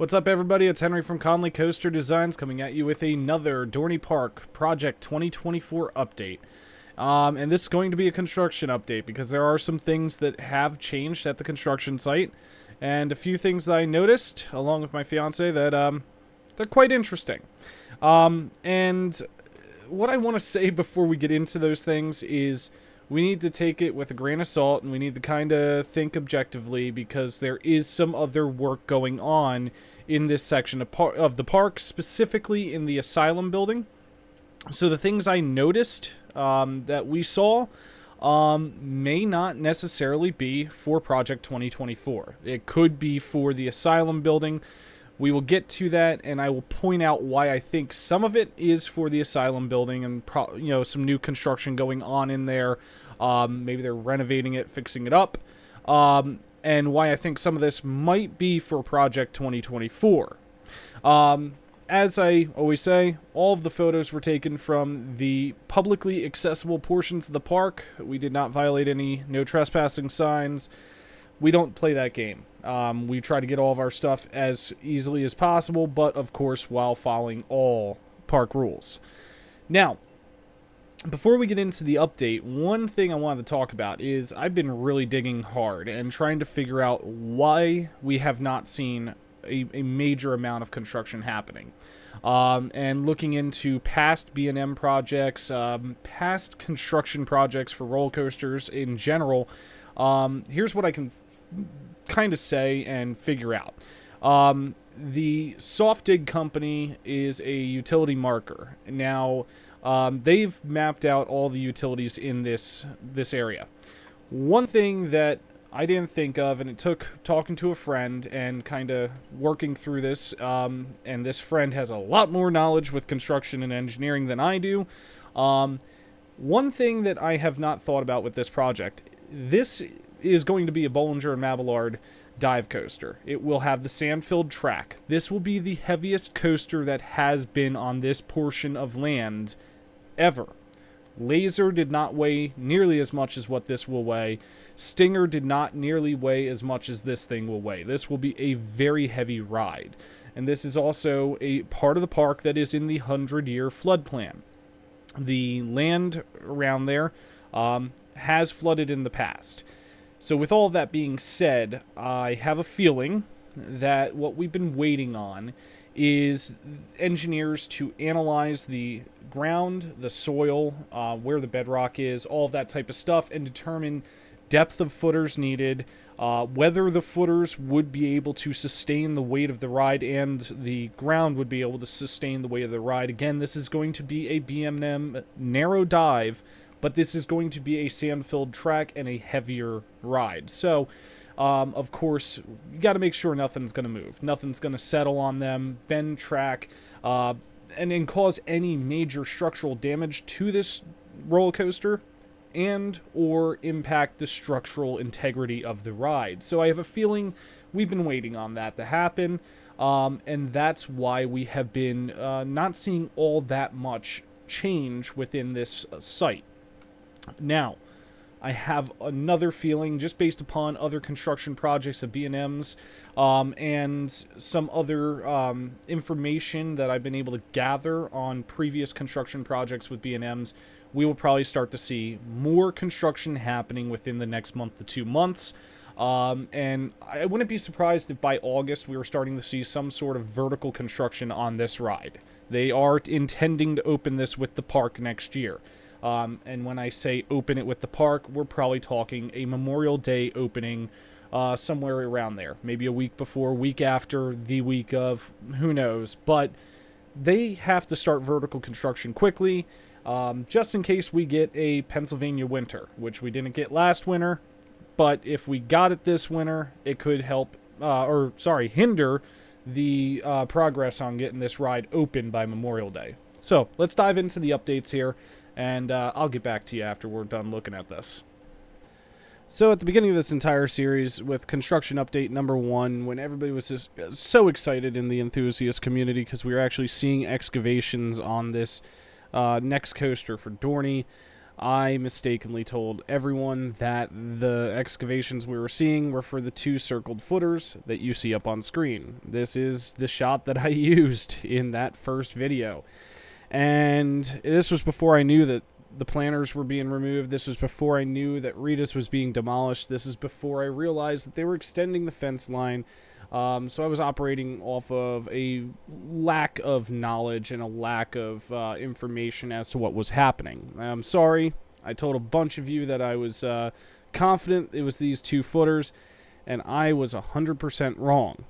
What's up, everybody? It's Henry from Conoly Coaster Designs coming at you with another Dorney Park Project 2024 update. And this is going to be a construction update because there are some things that have changed at the construction site and a few things that I noticed along with my fiance that they're quite interesting. And what I want to say before we get into those things is we need to take it with a grain of salt, and we need to kind of think objectively because there is some other work going on in this section of the park, specifically in the asylum building. So the things I noticed that we saw may not necessarily be for Project 2024. It could be for the asylum building. We will get to that, and I will point out why I think some of it is for the asylum building and some new construction going on in there. Maybe they're renovating it, fixing it up, and why I think some of this might be for Project 2024. As I always say, all of the photos were taken from the publicly accessible portions of the park. We did not violate any no trespassing signs. We don't play that game. We try to get all of our stuff as easily as possible, but of course while following all park rules. Now, before we get into the update, one thing I wanted to talk about is I've been really digging hard and trying to figure out why we have not seen a major amount of construction happening. And looking into past B&M projects, past construction projects for roller coasters in general, here's what I can kind of say and figure out. The Soft Dig Company is a utility marker. Now, they've mapped out all the utilities in this area. One thing that I didn't think of, and it took talking to a friend and kind of working through this, and this friend has a lot more knowledge with construction and engineering than I do. One thing that I have not thought about with this project, this is going to be a Bollinger and Mabillard dive coaster. It will have the sand-filled track. This will be the heaviest coaster that has been on this portion of land ever. Laser did not weigh nearly as much as what this will weigh. Stinger did not nearly weigh as much as this thing will weigh. This will be a very heavy ride. And this is also a part of the park that is in the 100-year flood plan. The land around there has flooded in the past. So with all that being said, I have a feeling that what we've been waiting on is engineers to analyze the ground, the soil, where the bedrock is, all of that type of stuff, and determine depth of footers needed, whether the footers would be able to sustain the weight of the ride and the ground would be able to sustain the weight of the ride. Again, this is going to be a B&M Narrow Dive, but this is going to be a sand-filled track and a heavier ride. So, of course, you got to make sure nothing's going to move. Nothing's going to settle on them, bend track, and cause any major structural damage to this roller coaster and or impact the structural integrity of the ride. So I have a feeling we've been waiting on that to happen, and that's why we have been not seeing all that much change within this site. Now, I have another feeling, just based upon other construction projects of B&M's and some other information that I've been able to gather on previous construction projects with B&M's, we will probably start to see more construction happening within the next month to 2 months. And I wouldn't be surprised if by August we were starting to see some sort of vertical construction on this ride. They are intending to open this with the park next year. And when I say open it with the park, we're probably talking a Memorial Day opening somewhere around there. Maybe a week before, week after, the week of, who knows. But they have to start vertical construction quickly, just in case we get a Pennsylvania winter, which we didn't get last winter. But if we got it this winter, it could help, hinder the progress on getting this ride open by Memorial Day. So let's dive into the updates here. And I'll get back to you after we're done looking at this. So at the beginning of this entire series, with construction update number 1, when everybody was just so excited in the enthusiast community because we were actually seeing excavations on this next coaster for Dorney, I mistakenly told everyone that the excavations we were seeing were for the 2 circled footers that you see up on screen. This is the shot that I used in that first video. And this was before I knew that the planters were being removed. This was before I knew that Rita's was being demolished. This is before I realized that they were extending the fence line. So I was operating off of a lack of knowledge and a lack of information as to what was happening. I'm sorry. I told a bunch of you that I was confident it was these 2 footers, and I was 100% wrong.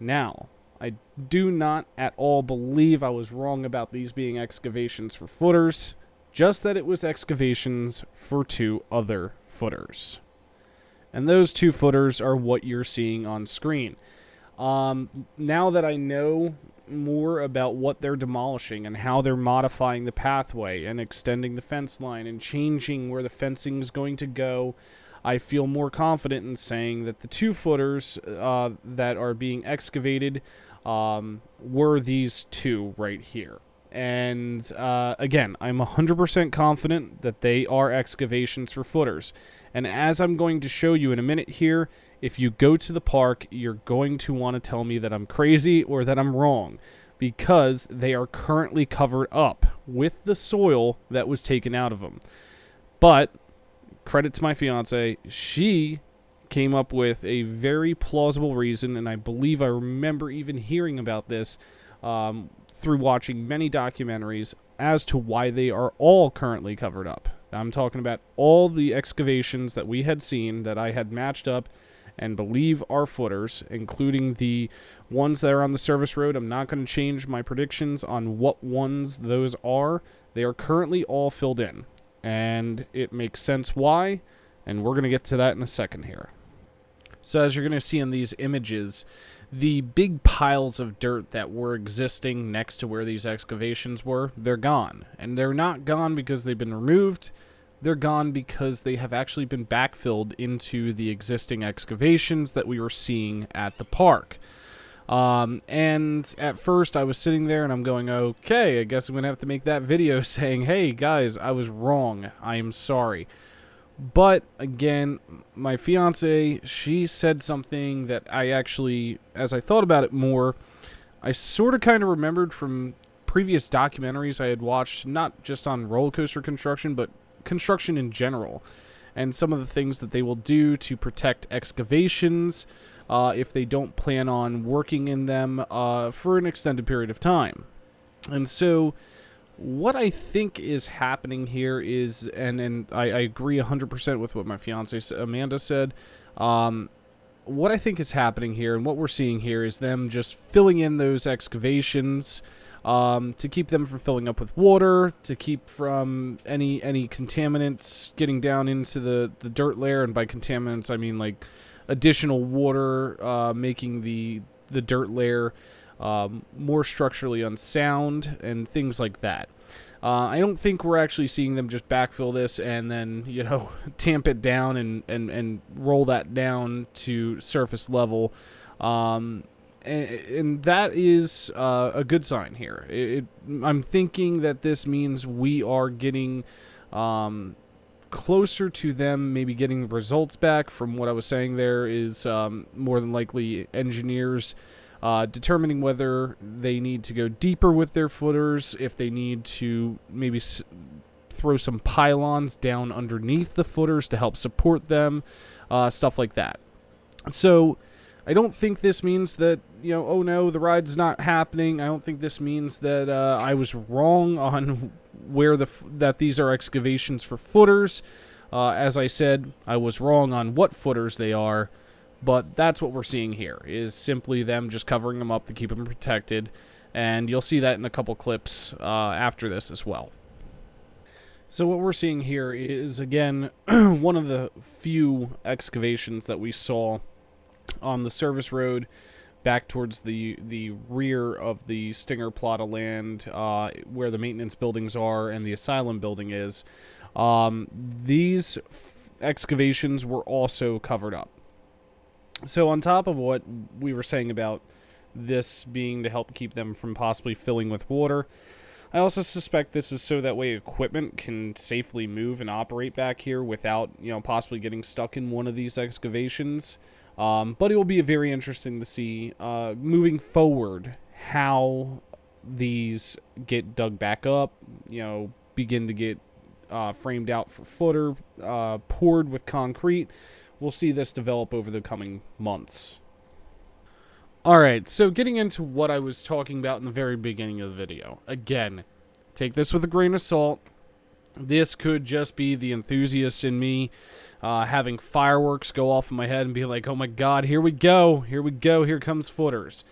Now, I do not at all believe I was wrong about these being excavations for footers, just that it was excavations for 2 other footers. And those 2 footers are what you're seeing on screen. Now that I know more about what they're demolishing and how they're modifying the pathway and extending the fence line and changing where the fencing is going to go, I feel more confident in saying that the 2 footers that are being excavated were these 2 right here. And again, I'm 100% confident that they are excavations for footers. And as I'm going to show you in a minute here, if you go to the park, you're going to want to tell me that I'm crazy or that I'm wrong, because they are currently covered up with the soil that was taken out of them. But credit to my fiance, she came up with a very plausible reason, and I believe I remember even hearing about this through watching many documentaries as to why they are all currently covered up. I'm talking about all the excavations that we had seen that I had matched up and believe are footers, including the ones that are on the service road. I'm not going to change my predictions on what ones those are. They are currently all filled in, and it makes sense why, and we're going to get to that in a second here. So as you're going to see in these images, the big piles of dirt that were existing next to where these excavations were, they're gone. And they're not gone because they've been removed. They're gone because they have actually been backfilled into the existing excavations that we were seeing at the park. And at first I was sitting there and I'm going, okay, I guess I'm going to have to make that video saying, hey guys, I was wrong. I am sorry. But again, my fiance, she said something that I actually, as I thought about it more, I sort of kind of remembered from previous documentaries I had watched, not just on roller coaster construction, but construction in general, and some of the things that they will do to protect excavations if they don't plan on working in them for an extended period of time. And so what I think is happening here is, and I agree 100% with what my fiance Amanda said, what I think is happening here and what we're seeing here is them just filling in those excavations to keep them from filling up with water, to keep from any contaminants getting down into the dirt layer. And by contaminants, I mean like additional water making the dirt layer more structurally unsound and things like that. I don't think we're actually seeing them just backfill this and then, you know, tamp it down and roll that down to surface level. And that is a good sign here. I'm thinking that this means we are getting closer to them maybe getting results back. From what I was saying there is more than likely engineers determining whether they need to go deeper with their footers, if they need to maybe throw some pylons down underneath the footers to help support them, stuff like that. So I don't think this means that, you know, oh no, the ride's not happening. I don't think this means that I was wrong on where that these are excavations for footers. As I said, I was wrong on what footers they are. But that's what we're seeing here, is simply them just covering them up to keep them protected. And you'll see that in a couple clips after this as well. So what we're seeing here is, again, one of the few excavations that we saw on the service road back towards the rear of the Stinger plot of land where the maintenance buildings are and the asylum building is. These excavations were also covered up. So on top of what we were saying about this being to help keep them from possibly filling with water, I also suspect this is so that way equipment can safely move and operate back here without, possibly getting stuck in one of these excavations. But it will be very interesting to see moving forward how these get dug back up, begin to get framed out for footer, poured with concrete. We'll see this develop over the coming months. Alright, so getting into what I was talking about in the very beginning of the video. Again, take this with a grain of salt. This could just be the enthusiast in me having fireworks go off in my head and be like, oh my god, here we go, here comes footers.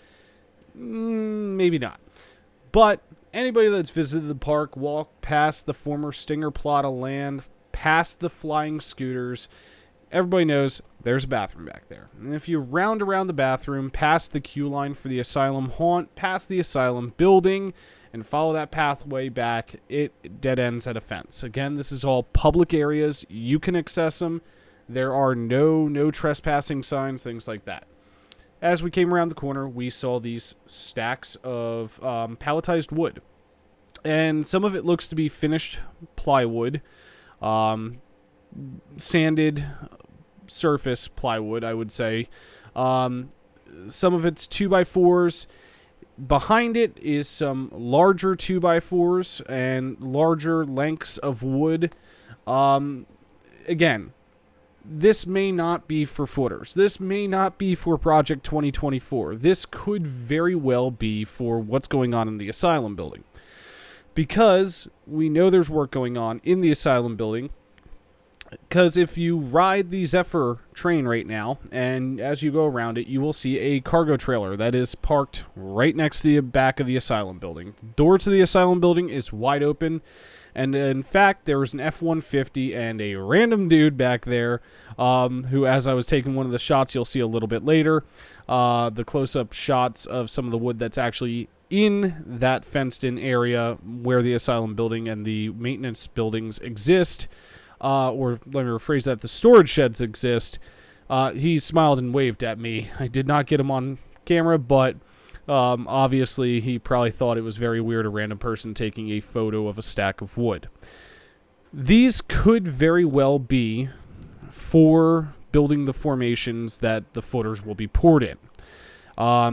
Maybe not. But anybody that's visited the park, walked past the former Stinger plot of land, past the flying scooters, everybody knows there's a bathroom back there. And if you round around the bathroom, past the queue line for the asylum haunt, past the asylum building, and follow that pathway back, it dead ends at a fence. Again, this is all public areas. You can access them. There are no trespassing signs, things like that. As we came around the corner, we saw these stacks of palletized wood. And some of it looks to be finished plywood, sanded surface plywood, I would say. Some of it's 2x4s. Behind it is some larger 2x4s and larger lengths of wood. Again, this may not be for footers. This may not be for Project 2024. This could very well be for what's going on in the asylum building. Because we know there's work going on in the asylum building. Because if you ride the Zephyr train right now, and as you go around it, you will see a cargo trailer that is parked right next to the back of the asylum building. The door to the asylum building is wide open, and in fact, there was an F-150 and a random dude back there, who, as I was taking one of the shots you'll see a little bit later, the close-up shots of some of the wood that's actually in that fenced-in area where the asylum building and the maintenance buildings exist, or let me rephrase that, the storage sheds exist. He smiled and waved at me. I did not get him on camera, but obviously he probably thought it was very weird, a random person taking a photo of a stack of wood. These could very well be for building the formations that the footers will be poured in.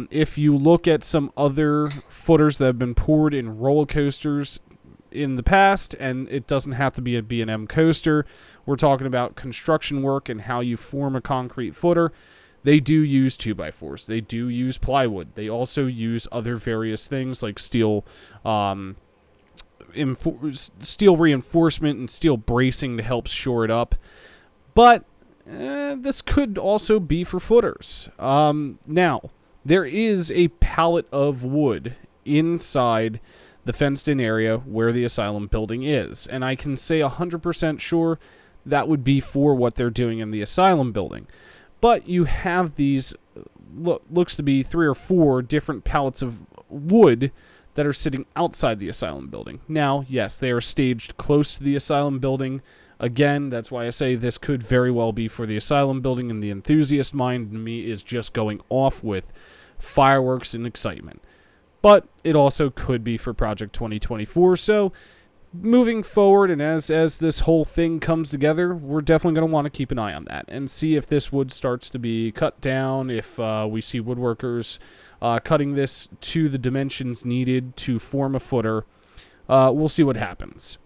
If you look at some other footers that have been poured in roller coasters in the past, and it doesn't have to be a B&M coaster, we're talking about construction work and how you form a concrete footer. They do use 2x4s. They do use plywood. They also use other various things like steel reinforcement and steel bracing to help shore it up. But this could also be for footers. Now, there is a pallet of wood inside the fenced-in area where the asylum building is. And I can say 100% sure that would be for what they're doing in the asylum building. But you have these, looks to be 3 or 4 different pallets of wood that are sitting outside the asylum building. Now, yes, they are staged close to the asylum building. Again, that's why I say this could very well be for the asylum building, and the enthusiast mind in me is just going off with fireworks and excitement. But it also could be for Project 2024. So moving forward, and as this whole thing comes together, we're definitely going to want to keep an eye on that and see if this wood starts to be cut down, if we see woodworkers cutting this to the dimensions needed to form a footer. We'll see what happens.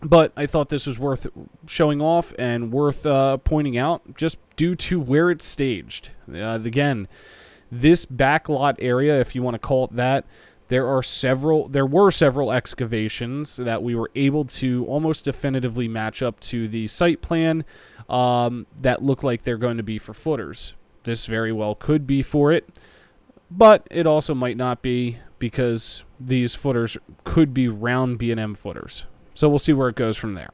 But I thought this was worth showing off and worth pointing out just due to where it's staged. Again, this backlot area, if you want to call it that, there were several excavations that we were able to almost definitively match up to the site plan that look like they're going to be for footers. This very well could be for it, but it also might not be, because these footers could be round B&M footers. So we'll see where it goes from there.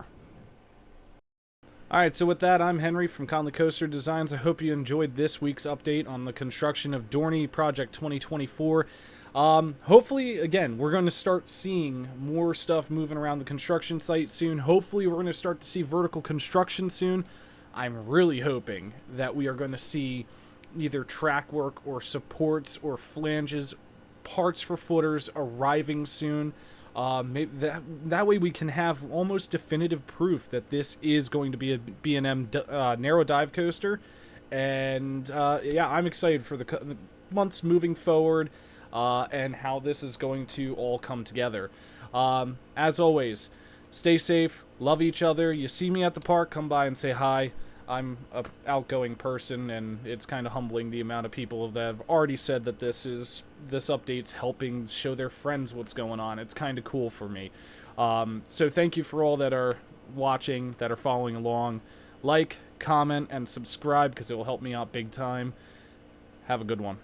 Alright, so with that, I'm Henry from Conoly Coaster Designs. I hope you enjoyed this week's update on the construction of Dorney Project 2024. Hopefully, again, we're going to start seeing more stuff moving around the construction site soon. Hopefully, we're going to start to see vertical construction soon. I'm really hoping that we are going to see either track work or supports or flanges, parts for footers arriving soon. Maybe that way we can have almost definitive proof that this is going to be a B&M Narrow Dive Coaster. And yeah, I'm excited for the months moving forward, and how this is going to all come together. As always, stay safe, love each other. You see me at the park, come by and say hi. I'm an outgoing person, and it's kind of humbling the amount of people that have already said that this update's helping show their friends what's going on. It's kind of cool for me. So thank you for all that are watching, that are following along. Like, comment, and subscribe, because it will help me out big time. Have a good one.